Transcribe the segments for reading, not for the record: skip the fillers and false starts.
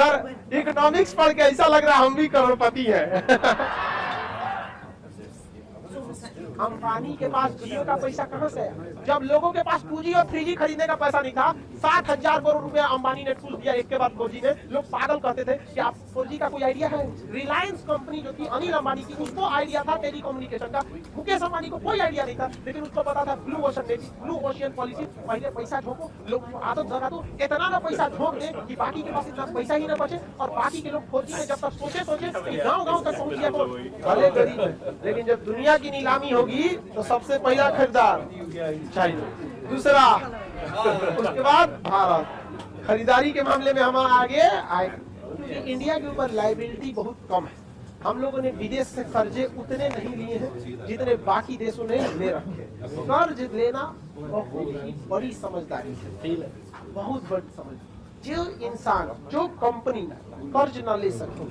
Sir economics पढ़ के ऐसा लग रहा है हम भी करोड़पति हैं। अंबानी के पास जियो का पैसा कहां से आया? जब लोगों के पास 2G और 3G खरीदने का पैसा नहीं था, 60,000 करोड़ रुपया अंबानी ने टूल दिया एक के बाद 4G ने। लोग पागल कहते थे कि आप 4G का कोई आइडिया है? रिलायंस कंपनी जो थी अनिल अंबानी की, उसको आइडिया था टेलीकम्युनिकेशन का। मुकेश अंबानी को कोई आइडिया नहीं था, लेकिन उसको पता था ब्लू ओशन पॉलिसी। पहले पैसा झोंको, लोग आदत लगा दो, इतना ना पैसा झोंक दे कि बाकी के पास इतना पैसा ही ना बचे, और बाकी के लोग 4G में जब तक सोचे कि गाँव तक पहुंच गया तो भले गरीब है। लेकिन जब दुनिया की नीलामी होगी तो सबसे पहला खरीदार चाइना, दूसरा उसके बाद भारत। खरीदारी के मामले में हम आगे आए। इंडिया के ऊपर लायबिलिटी बहुत कम है। हम लोगों ने विदेश से कर्जे उतने नहीं लिए हैं जितने बाकी देशों ने ले रखे। कर्ज लेना बहुत ही बड़ी समझदारी है, बहुत बड़ी समझ। जो इंसान, जो कंपनी कर्ज न ले सके,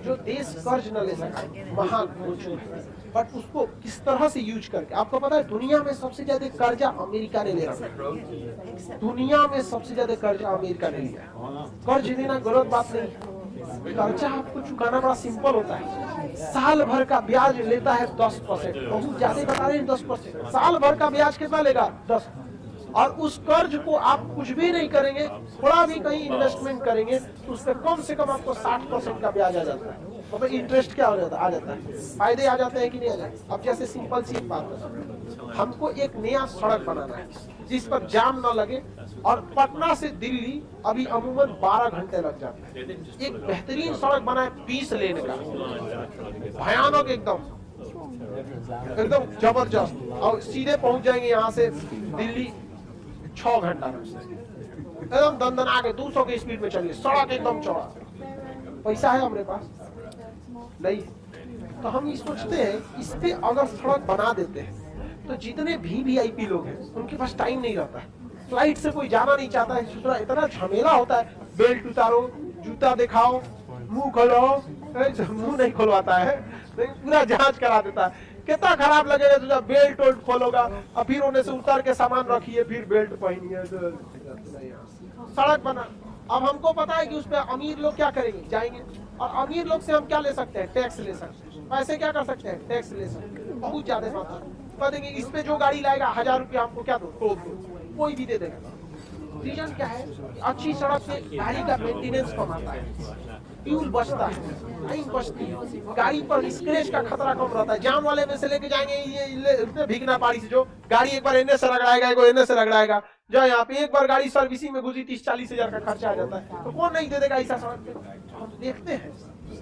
जो देश कर्ज न ले सके, महान मौजूद है। बट उसको किस तरह से यूज करके, आपको पता है दुनिया में सबसे ज्यादा कर्जा अमेरिका ने ले रखा है। दुनिया में सबसे ज्यादा कर्जा अमेरिका ने लिया। कर्ज लेना गलत बात नहीं है, कर्जा आपको चुकाना बड़ा सिंपल होता है। साल भर का ब्याज लेता है 10%, बहुत ज्यादा बता रहे हैं 10%। साल भर का ब्याज कितना लेगा? 10। और उस कर्ज को आप कुछ भी नहीं करेंगे, थोड़ा भी कहीं इन्वेस्टमेंट करेंगे तो उस पर कम से कम आपको 60% का ब्याज आ जाता है। तो इंटरेस्ट क्या हो जाता है? आ जाता है। फायदे आ जाते हैं कि नहीं आ जाते? अब जैसे सिंपल सी बात है, हमको एक नया सड़क बनाना है जिस पर जाम न लगे, और पटना से दिल्ली अभी अमूमन 12 घंटे लग जाते हैं। एक बेहतरीन सड़क बना है 20 लेन का, भयानक एकदम जबरदस्त, और सीधे पहुंच जाएंगे यहाँ से दिल्ली 6 घंटा में। एकदम दंदना के 200 की स्पीड में चलिए, सड़क एकदम चौड़ा। पैसा है हमारे पास नहीं, तो हम ये सोचते हैं इस पे अगर सड़क बना देते हैं तो जितने भी VIP लोग हैं उनके पास टाइम नहीं रहता है। फ्लाइट से कोई जाना नहीं चाहता है, इतना झमेला होता है। बेल्ट उतारो, जूता दिखाओ, मुंह खोलो, मुंह नहीं खोलवाता है, पूरा जांच करा देता है। कितना खराब लगेगा तुझे, बेल्ट वेल्ट खोलोगा और फिर उन्हें से उतार के सामान रखिए, फिर बेल्ट पहनिए। सड़क बना, अब हमको पता है कि उस पर अमीर लोग क्या करेंगे, जाएंगे, और अमीर लोग से हम क्या ले सकते हैं? टैक्स ले सकते हैं। पैसे क्या कर सकते हैं? टैक्स ले सकते हैं, बहुत ज्यादा मात्रा में। देंगे इस पे जो गाड़ी लाएगा 1000 रुपया हमको क्या दो, कोई भी दे देगा। रीजन क्या है? अच्छी सड़क से गाड़ी का मेंटेनेंस कम आता है, फ्यूल बचता है, टाइम बचती है, गाड़ी पर स्क्रैच का खतरा कम रहता है। जाम वाले में से लेके जाएंगे ये भीगना पारी से, जो गाड़ी एक बार एने से रगड़ाएगा, एने से रगड़ाएगा, जो यहाँ पे एक बार गाड़ी सर्विसिंग में घुसी 30-40 हजार का खर्चा आ जाता है। तो कौन नहीं दे देगा ऐसा सड़क पे? हम देखते हैं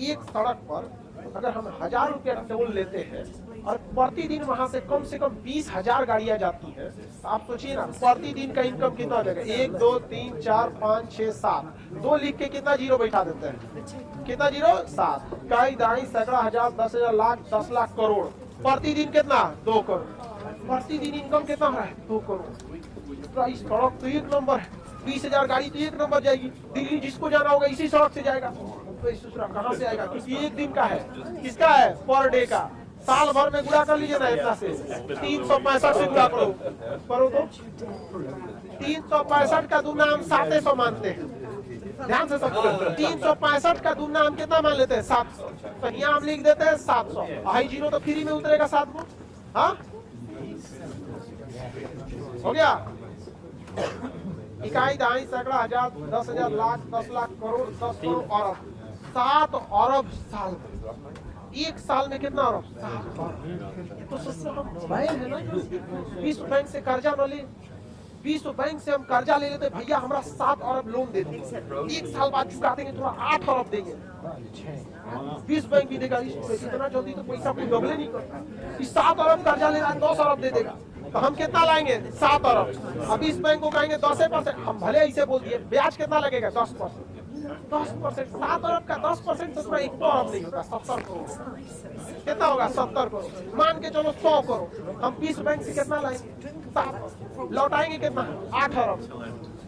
एक सड़क पर अगर हम 1000 रुपया टोल लेते हैं और प्रतिदिन वहां से कम 20,000 गाड़ियां जाती हैं, तो आप सोचिए ना प्रतिदिन का इनकम कितना हो जाएगा? 1 2 3 4 5 6 7, 2 लिख के कितना जीरो बैठा देते हैं? कितना जीरो? 7। कई दाई सैकड़ा हजार 10,000 लाख 10 लाख करोड़, प्रतिदिन कितना? 2 करोड़। प्रतिदिन इनकम कितना है? 2 करोड़। इस सड़क तो एक नंबर है, 20,000 गाड़ी तो एक नंबर जाएगी। दिल्ली जिसको जाना होगा इसी सड़क से जाएगा। तो इस कहाँ से आएगा? क्योंकि एक दिन का है, किसका है? पर डे का। साल भर में गुणा कर लीजिए ना इतना से, 365 से गुणा करो तो 365 का दूना हम 700 मानते हैं। ध्यान से समझो, 365 का दूना हम कितना मान लेते हैं? 700। तो यहाँ हम लिख देते हैं 700। हाई जीरो तो फ्री में उतरेगा 7 को। हाँ हो गया। इकाई दहाई सैकड़ा हजार 10,000 लाख 10 लाख करोड़ 10 करोड़ अरब 7 अरब साल में। एक साल में कितना अरब? 7 अरब। तो भाई है ना, विश्व बैंक से कर्जा न ले, विश्व बैंक से हम कर्जा ले लेते, भैया हमारा 7 अरब लोन दे देंगे, एक साल बाद चुका देंगे, थोड़ा 8 अरब देंगे। विश्व बैंक भी देगा। इतना जल्दी तो पैसा कोई डबल नहीं करता। इस 7 अरब कर्जा ले रहा है, 10 अरब दे देगा, तो हम कितना लाएंगे? 7 अरब। अब इस बैंक को कहेंगे 10%, हम भले ऐसे बोल दिए, ब्याज कितना लगेगा? 10%। 10%, 7 अरब का 10% तो 1 अरब नहीं होगा, 70 करोड़। कितना होगा? 70 करोड़। मान के चलो 100 करोड़। हम विश्व बैंक से कितना लाएंगे? 7। लौटाएंगे कितना? 8 अरब।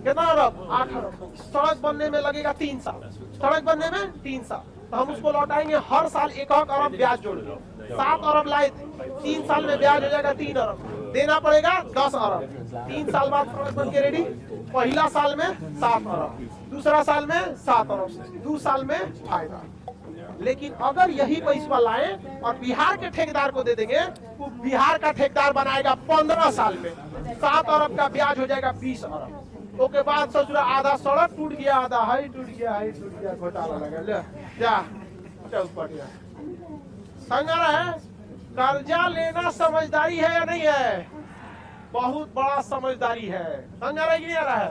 कितना अरब? 8 अरब। सड़क बनने में लगेगा 3 साल, सड़क बनने में 3 साल, तो हम उसको लौटाएंगे हर साल 1 अरब ब्याज जोड़ लो। 7 अरब लाए थे, 3 साल में ब्याज हो जाएगा 3 अरब, देना पड़ेगा 10 अरब। 3 साल बाद सड़क बन के रेडी। पहला साल में 7 अरब, दूसरा साल में 7 अरब से 2 साल में फायदा। लेकिन अगर यही पैसा लाए और बिहार के ठेकेदार को दे देंगे, वो बिहार का ठेकेदार बनाएगा 15 साल में 7 अरब का ब्याज हो जाएगा 20 अरब। उसके बाद ससुरा आधा सड़क टूट गया, आधा हाई टूट गया, घोटाला लगा। ले जा चौपटिया संगरा है। कर्जा लेना समझदारी है या नहीं है? बहुत बड़ा समझदारी है। संगरा है कि नहीं आ रहा है?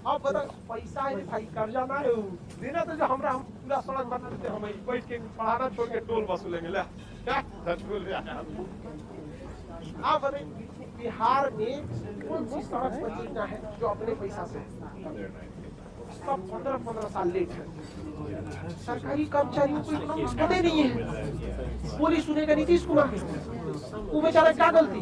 अब बता, पैसा है भाई, कर्जा ना है देना तो जो हम पूरा सड़क बना देते, हम बैठ के पढ़ाना छोड़ के टोल वसूलेंगे। ले क्या टोल आप बताइए बिहार में कौन सी सड़क परियोजना है जो अपने पैसा से? सब 15-15 साल लेट है। सरकारी कर्मचारियों को इकोनॉमिक्स पता नहीं है। बोली सुनेगा नीतीश कुमार, वो बेचारा क्या गलती?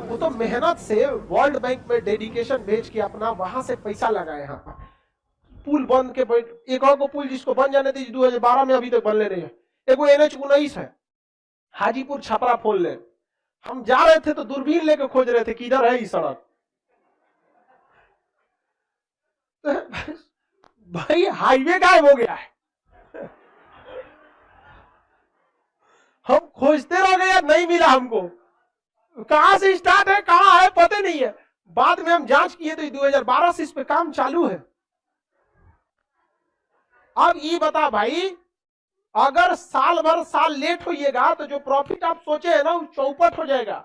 वो तो मेहनत से वर्ल्ड बैंक में डेडिकेशन भेज के अपना वहां से पैसा लगाए। यहाँ पर पुल बंद के एक और को पुल जिसको बन जाने दी 2012 में, अभी तक बन ले रहे हैं। एगो NH-19 है, हाजीपुर छपरा फोन ले। हम जा रहे थे तो दूरबीन लेके खोज रहे थे किधर है ये सड़क। भाई हाईवे गायब हो गया है। हम खोजते रह गए, नहीं मिला हमको। कहां से स्टार्ट है, कहां है, पता नहीं है। बाद में हम जांच किए तो 2012 से इस पे काम चालू है। अब ये बता भाई, अगर साल भर साल लेट होइएगा तो जो प्रॉफिट आप सोचे है ना, वो चौपट हो जाएगा।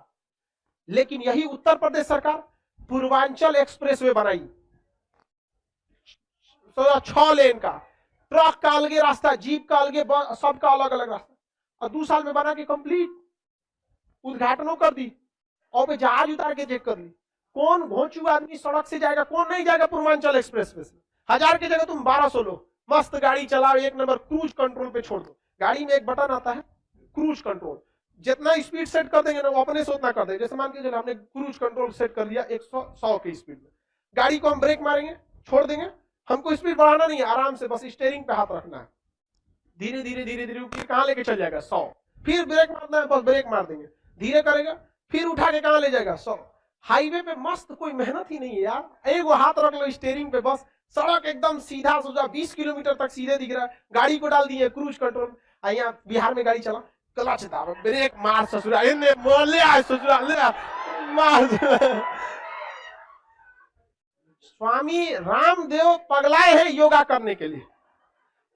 लेकिन यही उत्तर प्रदेश सरकार पूर्वांचल एक्सप्रेसवे बनाई, 6 लेन का, ट्रक का अलग रास्ता, जीप का अलग, सबका अलग अलग रास्ता, और 2 साल में बना के कंप्लीट उद्घाटनों कर दी। और जहाज उतार के चेक कर ली कौन घोंचू आदमी सड़क से जाएगा, कौन नहीं जाएगा पूर्वांचल एक्सप्रेस पे से। 1000 की जगह तुम 1200 लो, मस्त गाड़ी चलाओ, 1 नंबर, क्रूज कंट्रोल पे छोड़ दो। गाड़ी में एक बटन आता है क्रूज कंट्रोल, जितना स्पीड सेट कर देंगे ना वो अपने से उतना कर देंगे। जैसे मान के चलो हमने क्रूज कंट्रोल सेट कर दिया 100 की स्पीड में, गाड़ी को हम ब्रेक मारेंगे, छोड़ देंगे, हमको स्पीड बढ़ाना नहीं है, आराम से बस स्टीयरिंग पे हाथ रखना है, धीरे धीरे धीरे धीरे कहां लेके चल जाएगा 100। फिर ब्रेक मारना है, बस ब्रेक मार देंगे, धीरे करेगा, फिर उठा के कहां ले जाएगा 100। हाईवे पे मस्त, कोई मेहनत ही नहीं है यार, एक वो हाथ रख लो स्टीयरिंग पे, बस सड़क एकदम सीधा सोजा 20 किलोमीटर तक सीधे दिख रहा है। गाड़ी को डाल दिए क्रूज कंट्रोल। यहाँ बिहार में गाड़ी चला, क्लच दाब, ब्रेक मार, ससुरा मार। स्वामी रामदेव पगलाए हैं योगा करने के लिए।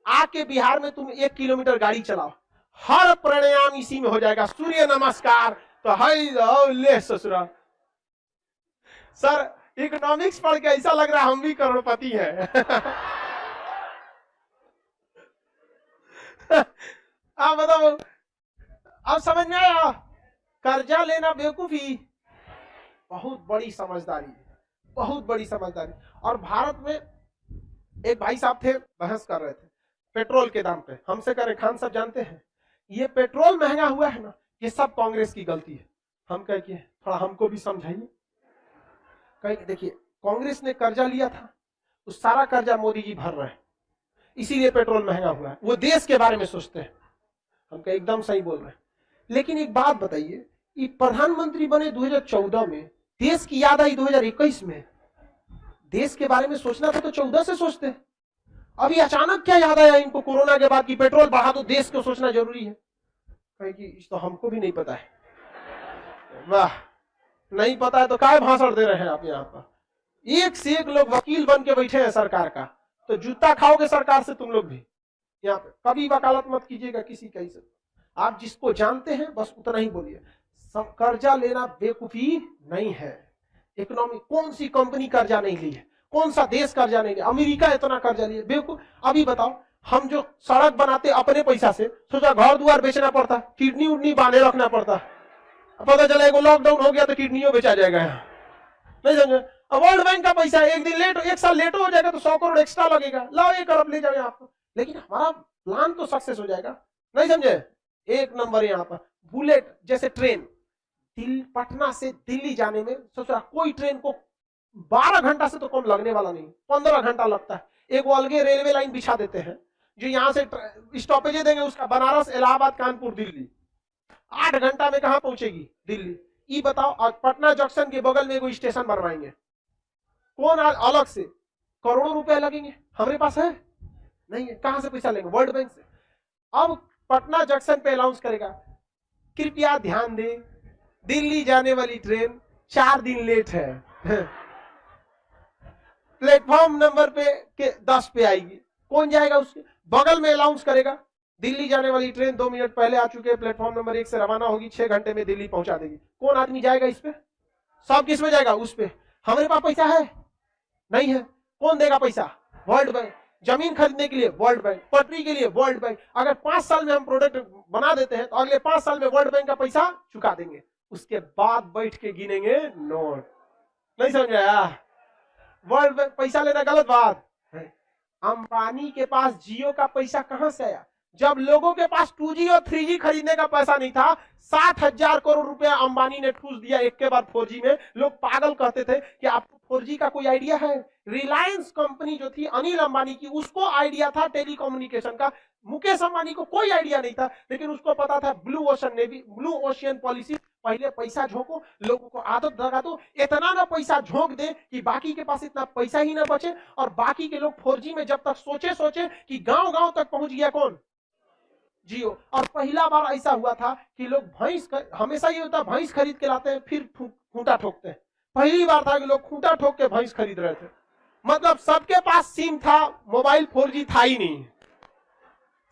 आके बिहार में तुम 1 किलोमीटर गाड़ी चलाओ, हर प्राणायाम इसी में हो जाएगा, सूर्य नमस्कार तो है ले ससुरा। सर इकोनॉमिक्स पढ़ के ऐसा लग रहा है हम भी करोड़पति हैं। आप बताओ, अब समझ में आया? कर्जा लेना बेवकूफी, बहुत बड़ी समझदारी है, बहुत बड़ी समझदारी। और भारत में एक भाई साहब थे, बहस कर रहे थे पेट्रोल के दाम पे, हमसे करे खान साहब जानते हैं ये पेट्रोल महंगा हुआ है ना, ये सब कांग्रेस की गलती है। हम कह के थोड़ा हमको भी समझाइए। कहे देखिए कांग्रेस ने कर्जा लिया था, तो सारा कर्जा मोदी जी भर रहे हैं, इसीलिए पेट्रोल महंगा हुआ है। वो देश के बारे में सोचते हैं। हम कहे एकदम सही बोल रहे हैं। लेकिन एक बात बताइए, ये प्रधानमंत्री बने 2014 में, देश की याद आई 2021 में। देश के बारे में सोचना था तो 14 से सोचते। अभी अचानक क्या याद आया इनको कोरोना के बाद कि पेट्रोल बढ़ा तो देश को सोचना जरूरी है? कहे कि तो हमको भी नहीं पता है। वाह, नहीं पता है तो काय भाषण दे रहे हैं आप यहाँ पर? एक से एक लोग वकील बन के बैठे हैं सरकार का, तो जूता खाओगे सरकार से तुम लोग भी। यहाँ पे कभी वकालत मत कीजिएगा किसी का से। आप जिसको जानते हैं बस उतना ही बोलिए। कर्जा लेना बेवकूफी नहीं है। इकोनॉमी, कौन सी कंपनी कर्जा नहीं ली है, कौन सा देश कर्जा नहीं लिया? अमेरिका इतना कर्जा लिया, बेवकूफ। अभी बताओ, हम जो सड़क बनाते अपने पैसा से, सोचा घर द्वार बेचना पड़ता, किडनी उडनी बांधे रखना पड़ता, पता चला लॉकडाउन हो गया तो किडनियों बेचा जाएगा यहाँ, नहीं समझे? वर्ल्ड बैंक का पैसा एक दिन लेट, 1 साल लेट हो जाएगा तो 100 करोड़ एक्स्ट्रा लगेगा, लाओ 1 अरब ले जाओ यहाँ पर। लेकिन हमारा प्लान तो सक्सेस हो जाएगा, नहीं समझे? 1 नंबर यहाँ पर बुलेट जैसे ट्रेन, पटना से दिल्ली जाने में सोचा कोई ट्रेन को 12 घंटा से तो कम लगने वाला नहीं, 15 घंटा लगता है। एक वो अलगे रेलवे लाइन बिछा देते हैं जो यहाँ से स्टॉपेज देंगे उसका, बनारस, इलाहाबाद, कानपुर, दिल्ली, 8 घंटा में कहां पहुंचेगी दिल्ली? ये बताओ। और पटना जंक्शन के बगल में कोई स्टेशन बनवाएंगे, कौन अलग से करोड़ों रुपए लगेंगे, हमारे पास है नहीं है, कहां से पैसा लेंगे? वर्ल्ड बैंक से। अब पटना जंक्शन पे अनाउंस करेगा, कृपया ध्यान दें, दिल्ली जाने वाली ट्रेन 4 दिन लेट है। प्लेटफॉर्म नंबर पे 10 पे आएगी, कौन जाएगा? उसके बगल में अनाउंस करेगा, दिल्ली जाने वाली ट्रेन 2 मिनट पहले आ चुके हैं, प्लेटफॉर्म नंबर 1 से रवाना होगी, 6 घंटे में दिल्ली पहुंचा देगी। कौन आदमी जाएगा इस पे? सब किस में जाएगा? उस पे। हमारे पास पैसा है नहीं है, कौन देगा पैसा? World bank. जमीन खरीदने के लिए वर्ल्ड बैंक, पटरी के लिए वर्ल्ड बैंक। अगर 5 साल में हम प्रोडक्ट बना देते हैं तो अगले 5 साल में वर्ल्ड बैंक का पैसा चुका देंगे। उसके बाद बैठ के गिनेंगे नोट। नहीं समझ आया? वर्ल्ड बैंक पैसा लेना गलत बात है। अंबानी के पास जियो का पैसा कहां से आया? जब लोगों के पास 2G और 3G खरीदने का पैसा नहीं था, 60,000 करोड़ रुपया अंबानी ने ठूस दिया एक के बाद 4G में। लोग पागल कहते थे कि आपको 4G का कोई आइडिया है? रिलायंस कंपनी जो थी अनिल अंबानी की, उसको आइडिया था टेलीकम्युनिकेशन का। मुकेश अंबानी को कोई आइडिया नहीं था, लेकिन उसको पता था blue ocean navy, blue ocean policy. पहले पैसा झोंको, लोगों को आदत लगा दो, इतना ना पैसा झोंक दे कि बाकी के पास इतना पैसा ही ना बचे, और बाकी के लोग 4G में जब तक सोचे कि गांव-गांव तक पहुंच गया कौन? जियो। और पहला बार ऐसा हुआ था कि लोग भैंस, हमेशा ये होता है भैंस खरीद के लाते हैं फिर खूंटा ठोकते हैं। पहली बार था कि लोग खूंटा ठोक के भैंस खरीद रहे थे। मतलब सबके पास सिम था, मोबाइल 4G था ही नहीं।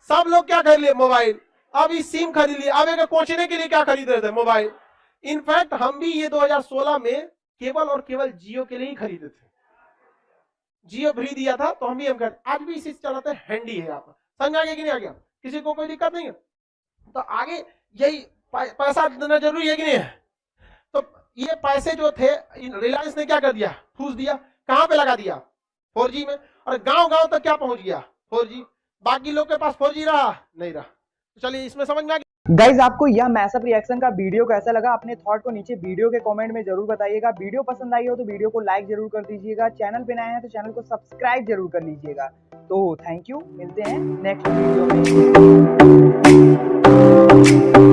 सब लोग क्या कर लिए? मोबाइल। अब इस सिम खरीद लिए, अब एक पहुंचने के लिए क्या खरीद रहे थे? मोबाइल। इनफैक्ट हम भी ये 2016 में केवल और केवल जियो के लिए ही खरीदे थे। जियो फ्री दिया था तो हम भी आज भी इसी से चलाते हैं, हैंडी है यहाँ पर। समझ आ गया कि नहीं आ गया? किसी को कोई दिक्कत नहीं है? तो आगे यही पैसा देना जरूरी है कि नहीं है? तो ये पैसे जो थे रिलायंस ने क्या कर दिया? ठूस दिया। कहां पे लगा दिया? 4G में। और गांव-गांव तक क्या पहुंच गया? 4G। बाकी लोग के पास 4G रहा नहीं रहा। तो चलिए इसमें समझ में आ गया। गाइज आपको यह मैशअप रिएक्शन का वीडियो कैसा लगा? अपने थॉट को नीचे वीडियो के कमेंट में जरूर बताइएगा। वीडियो पसंद आई हो तो वीडियो को लाइक जरूर कर दीजिएगा। चैनल पे नए हैं तो चैनल को सब्सक्राइब जरूर कर लीजिएगा। तो थैंक यू, मिलते हैं नेक्स्ट वीडियो में।